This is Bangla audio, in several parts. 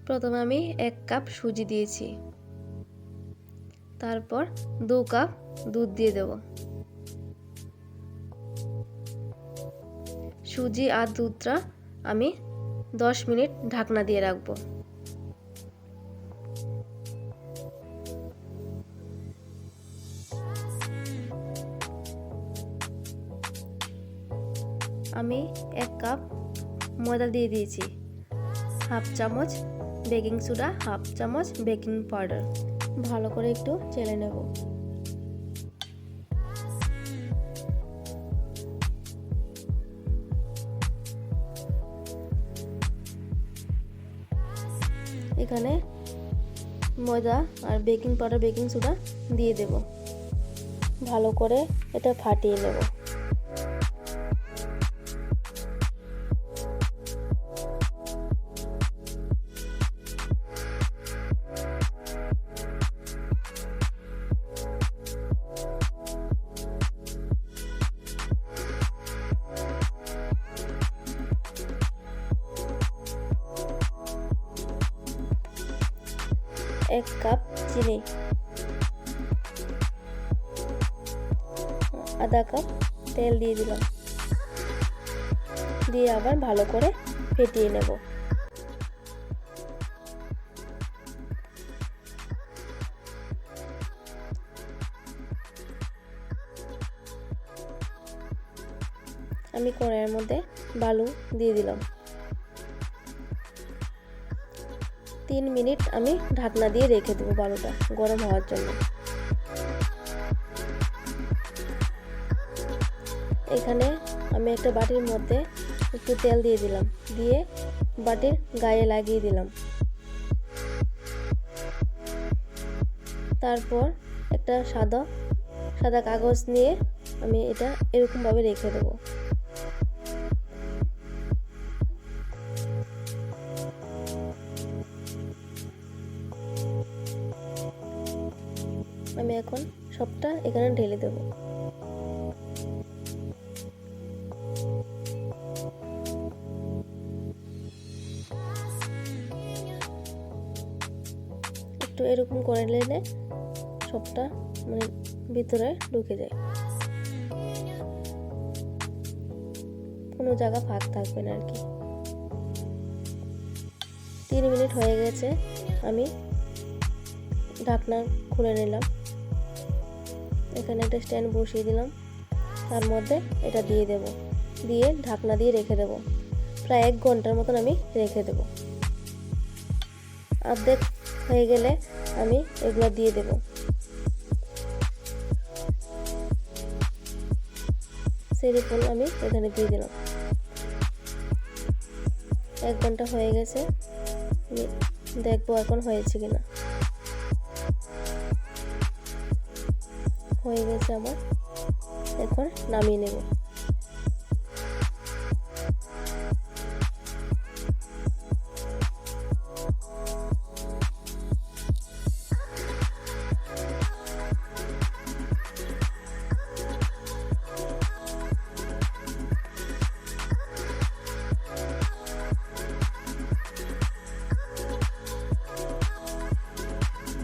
প্রথমে আমি 1 কাপ সুজি দিয়েছি, তারপর 2 কাপ দুধ দিয়ে দেব। সুজি আর দুধটা আমি 10 মিনিট ঢাকনা দিয়ে রাখবো। আমি 1 কাপ ময়দা দিয়ে দিয়েছি, হাফ চামচ বেকিং সোডা, হাফ চামচ বেকিং পাউডার। ভালো করে একটু চেলে নেব। এখানে ময়দা আর বেকিং পাউডার, বেকিং সোডা দিয়ে দেব। ভালো করে এটা ফাটিয়ে নেব। एक কাপ চিনি, আধা কাপ তেল দিয়ে দিলাম, দিয়ে আবার ভালো করে ফেটিয়ে নেব। আমি কড়াইয়ের মধ্যে বালু দিয়ে দিলাম। 3 মিনিট আমি ঢাকনা দিয়ে রেখে দেবো বালুটা গরম হওয়ার জন্য। এখানে আমি একটা বাটির মধ্যে একটু তেল দিয়ে দিলাম, দিয়ে বাটির গায়ে লাগিয়ে দিলাম। তারপর একটা সাদা কাগজ নিয়ে আমি এটা এরকমভাবে রেখে দেবো। আমি এখন সবটা এখানে ঢেলে দেব। একটু এরকম করে নিলে সবটা মানে ভিতরে ঢুকে যায়, কোনো জায়গা ফাঁক থাকবে না আর কি। 3 মিনিট হয়ে গেছে, আমি ঢাকনা খুলে নিলাম। এখানে একটা স্ট্যান্ড বসিয়ে দিলাম, তার মধ্যে এটা দিয়ে দেব, দিয়ে ঢাকনা দিয়ে রেখে দেব। প্রায় 1 ঘন্টার মতন আমি রেখে দেব। অর্ধেক হয়ে গেলে আমি এগুলো দিয়ে দেব। চেরি ফল আমি এখানে দিয়ে দিলাম। 1 ঘন্টা হয়ে গেছে, আমি দেখবো এখন হয়েছে কিনা। হয়ে গেছে আমার, এখন নামিয়ে নেব।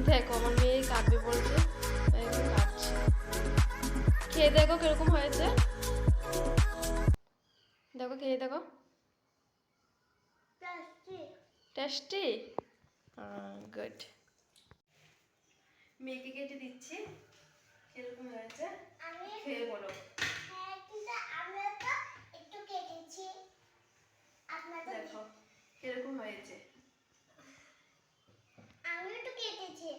দেখো আমার মেয়ে কাটবে বলছে, কাটছে। খেয়ে দেখো কিরকম হয়েছে, দেখো খেয়ে দেখো। Tasty, good. মেয়েকে কেটে দিচ্ছি, কিরকম হয়েছে খেয়ে বলো। দেখো কিরকম হয়েছে। আমি একটু কেটেছি।